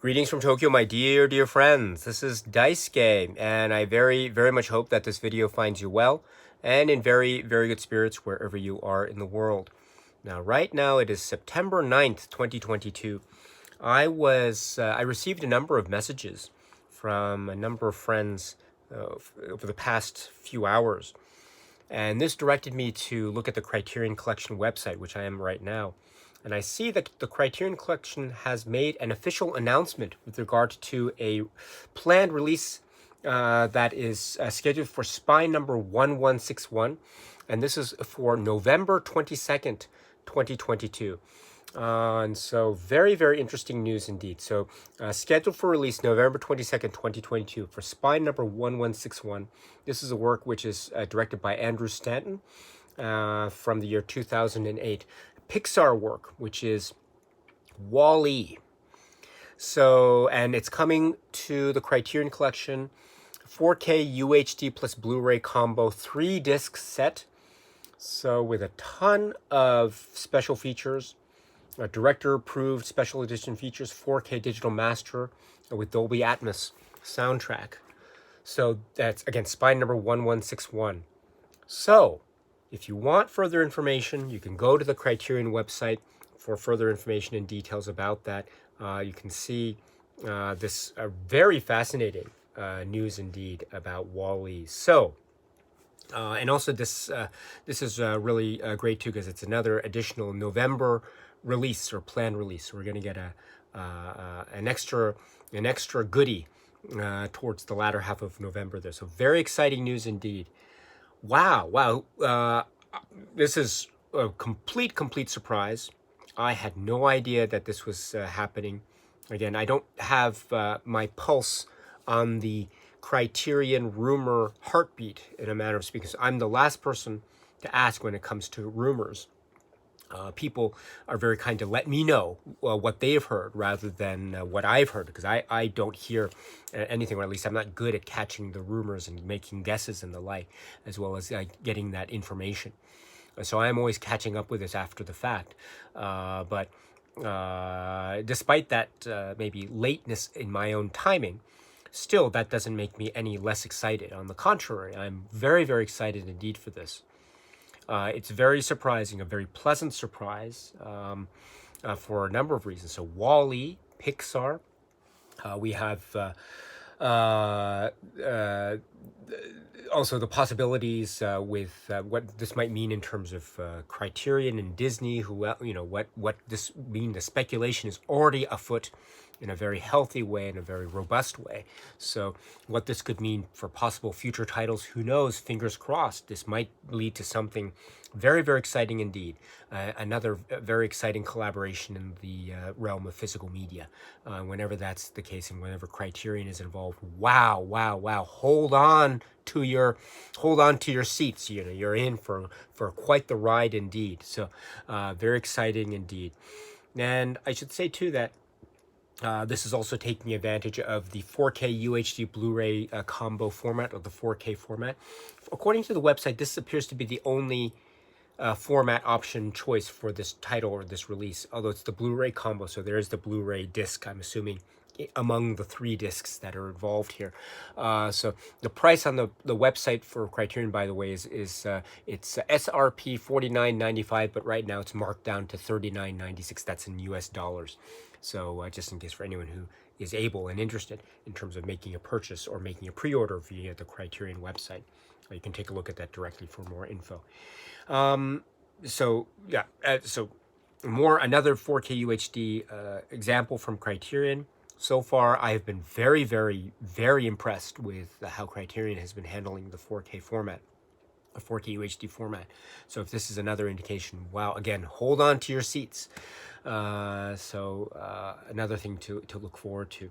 Greetings from Tokyo, my dear friends. This is Daisuke, and I very much hope that this video finds you well and in very good spirits wherever you are in the world. Now, right now it is September 9th, 2022. I received a number of messages from a number of friends over the past few hours, and this directed me to look at the Criterion Collection website, which I am right now. And I see that the Criterion Collection has made an official announcement with regard to a planned release that is scheduled for Spine number 1161. And this is for November 22nd, 2022. And so very interesting news indeed. So scheduled for release November 22nd, 2022 for Spine number 1161. This is a work which is directed by Andrew Stanton from the year 2008. Pixar work, which is WALL-E. So, and it's coming to the Criterion Collection 4K UHD plus Blu-ray combo 3-disc set. So with a ton of special features, director-approved special edition features, 4K digital master with Dolby Atmos soundtrack. So that's, again, Spine number 1161. So, if you want further information, you can go to the Criterion website for further information and details about that. You can see this very fascinating news indeed about WALL-E. So, and also this is really great too, because it's another additional November release or planned release. We're going to get an extra goodie towards the latter half of November there. So very exciting news indeed. Wow. This is a complete surprise. I had no idea that this was happening. Again, I don't have my pulse on the Criterion rumor heartbeat, in a manner of speaking. So I'm the last person to ask when it comes to rumors. People are very kind to let me know what they've heard rather than what I've heard, because I don't hear anything, or at least I'm not good at catching the rumors and making guesses and the like, as well as getting that information. So I'm always catching up with this after the fact. But despite that maybe lateness in my own timing, still that doesn't make me any less excited. On the contrary, I'm very excited indeed for this. It's very surprising, a very pleasant surprise for a number of reasons. So WALL-E, Pixar. We have also the possibilities with what this might mean in terms of Criterion and Disney. What this mean? The speculation is already afoot in a very healthy way, in a very robust way. So what this could mean for possible future titles, who knows? Fingers crossed. This might lead to something very exciting indeed. Another very exciting collaboration in the realm of physical media. Whenever that's the case, and whenever Criterion is involved, wow! Hold on to your seats. You're in for quite the ride indeed. So very exciting indeed. And I should say too that this is also taking advantage of the 4K UHD Blu-ray combo format, or the 4K format. According to the website, this appears to be the only format option choice for this title or this release, although it's the Blu-ray combo, so there is the Blu-ray disc, I'm assuming, among the 3 discs that are involved here. So the price on the website for Criterion, by the way, is it's SRP $49.95, but right now it's marked down to $39.96. That's in US dollars. So just in case for anyone who is able and interested in terms of making a purchase or making a pre-order via the Criterion website, you can take a look at that directly for more info. So another 4K UHD example from Criterion. So far, I have been very impressed with how Criterion has been handling the 4K format, a 4K UHD format. So if this is another indication, wow, again, hold on to your seats. Another thing to look forward to.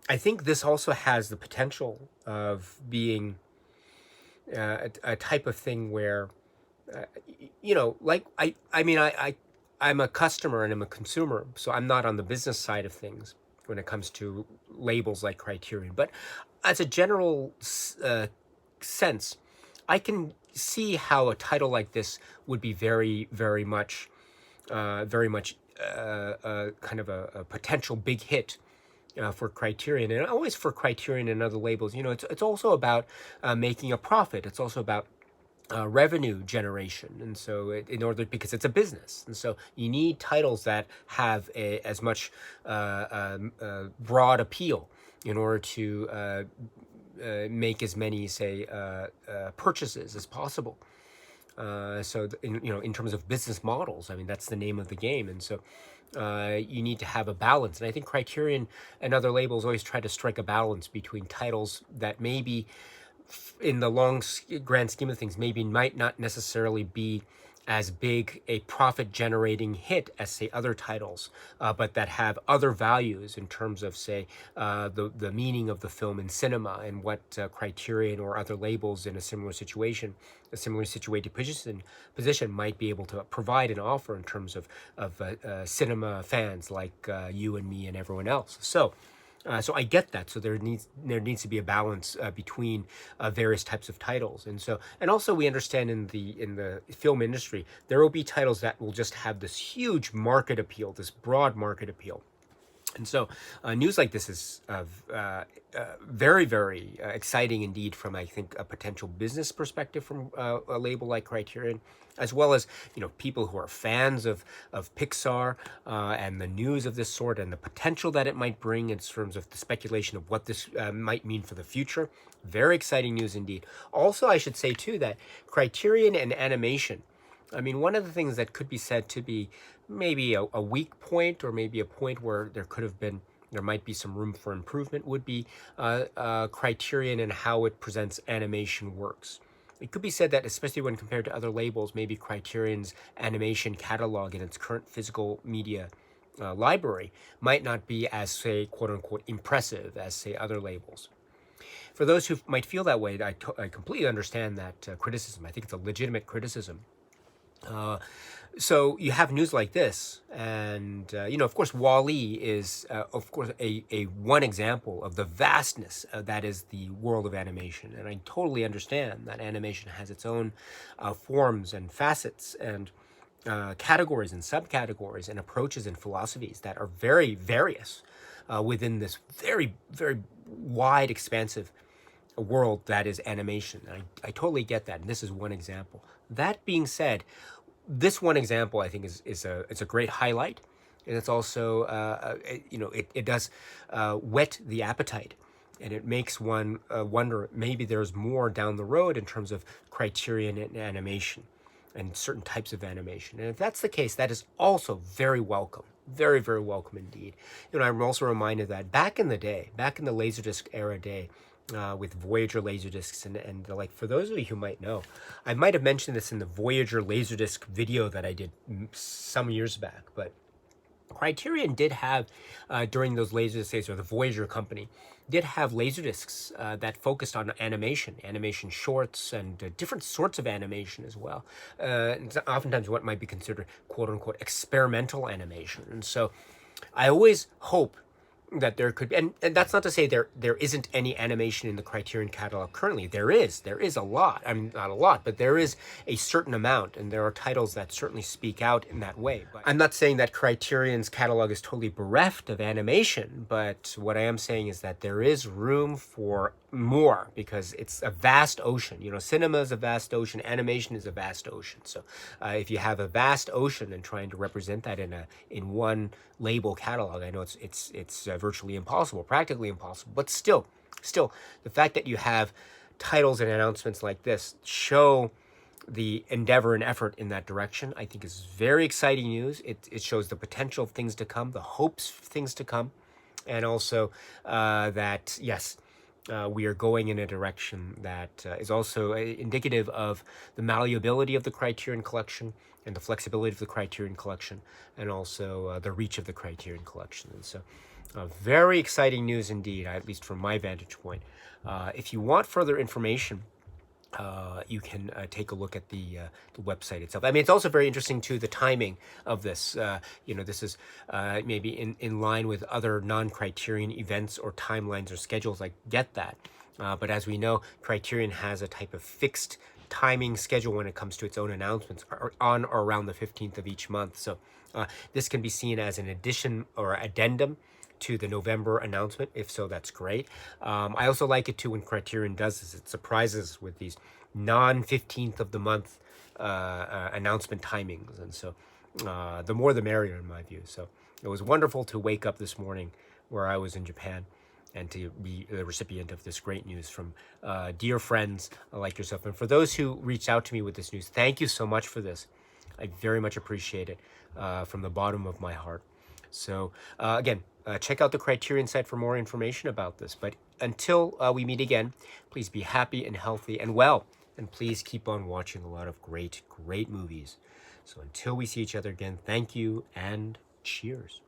I think this also has the potential of being a type of thing where, I'm a customer and I'm a consumer, so I'm not on the business side of things when it comes to labels like Criterion. But as a general sense, I can see how a title like this would be very much very much kind of a potential big hit for Criterion, and always for Criterion and other labels. It's also about making a profit. It's also about revenue generation, and so in order, because it's a business, and so you need titles that have as much broad appeal in order to make as many, say, purchases as possible. So in terms of business models, I mean, that's the name of the game, and so you need to have a balance. And I think Criterion and other labels always try to strike a balance between titles that maybe, in the grand scheme of things, maybe might not necessarily be as big a profit generating hit as, say, other titles, but that have other values in terms of, say, the meaning of the film in cinema, and what Criterion or other labels in a similarly situated position might be able to provide and offer in terms of cinema fans like you and me and everyone else. So I get that. So there needs to be a balance between various types of titles, and also we understand in the film industry there will be titles that will just have this huge market appeal, this broad market appeal. And so news like this is very, very exciting indeed from, I think, a potential business perspective from a label like Criterion, as well as people who are fans of Pixar and the news of this sort and the potential that it might bring in terms of the speculation of what this might mean for the future. Very exciting news indeed. Also, I should say too that Criterion and animation, I mean, one of the things that could be said to be maybe a weak point, or maybe a point where there might be some room for improvement, would be Criterion and how it presents animation works. It could be said that, especially when compared to other labels, maybe Criterion's animation catalog in its current physical media library might not be as, say, quote-unquote, impressive as, say, other labels. For those who might feel that way, I completely understand that criticism. I think it's a legitimate criticism. So you have news like this, and of course, WALL-E is, of course, a one example of the vastness that is the world of animation. And I totally understand that animation has its own forms and facets and categories and subcategories and approaches and philosophies that are very various within this very, very wide, expansive world that is animation. I totally get that, and this is one example. That being said, this one example, I think, is a great highlight, and it's also it does whet the appetite, and it makes one wonder maybe there's more down the road in terms of Criterion and animation and certain types of animation. And if that's the case, that is also very welcome, very, very welcome indeed. I'm also reminded that back in the Laserdisc era day, with Voyager Laserdiscs and the like. For those of you who might know, I might have mentioned this in the Voyager Laserdisc video that I did some years back, but Criterion did have, during those Laserdisc days, or the Voyager company, did have Laserdiscs that focused on animation shorts, and different sorts of animation as well. Oftentimes what might be considered quote-unquote experimental animation. And so I always hope that there could be, and that's not to say there isn't any animation in the Criterion catalog currently. There is a lot. I mean, not a lot, but there is a certain amount, and there are titles that certainly speak out in that way. But I'm not saying that Criterion's catalog is totally bereft of animation, but what I am saying is that there is room for more, because it's a vast ocean. Cinema is a vast ocean, animation is a vast ocean. So if you have a vast ocean and trying to represent that in one label catalog, I know it's virtually impossible, practically impossible, but still the fact that you have titles and announcements like this show the endeavor and effort in that direction, I think, is very exciting news. It shows the potential of things to come, the hopes of things to come, and also that, yes, we are going in a direction that is also indicative of the malleability of the Criterion Collection and the flexibility of the Criterion Collection, and also the reach of the Criterion Collection. And so very exciting news indeed, at least from my vantage point. If you want further information, you can take a look at the website itself. I mean, it's also very interesting too, the timing of this. This is maybe in line with other non-Criterion events or timelines or schedules. I get that. But as we know, Criterion has a type of fixed timing schedule when it comes to its own announcements are on or around the 15th of each month. So this can be seen as an addition or addendum to the November announcement. If so, that's great. I also like it too when Criterion does this. It surprises with these non-15th of the month announcement timings. And so the more the merrier in my view. So it was wonderful to wake up this morning where I was in Japan and to be the recipient of this great news from dear friends like yourself. And for those who reached out to me with this news, thank you so much for this. I very much appreciate it from the bottom of my heart. So again, check out the Criterion site for more information about this. But until we meet again, please be happy and healthy and well. And please keep on watching a lot of great, great movies. So until we see each other again, thank you and cheers.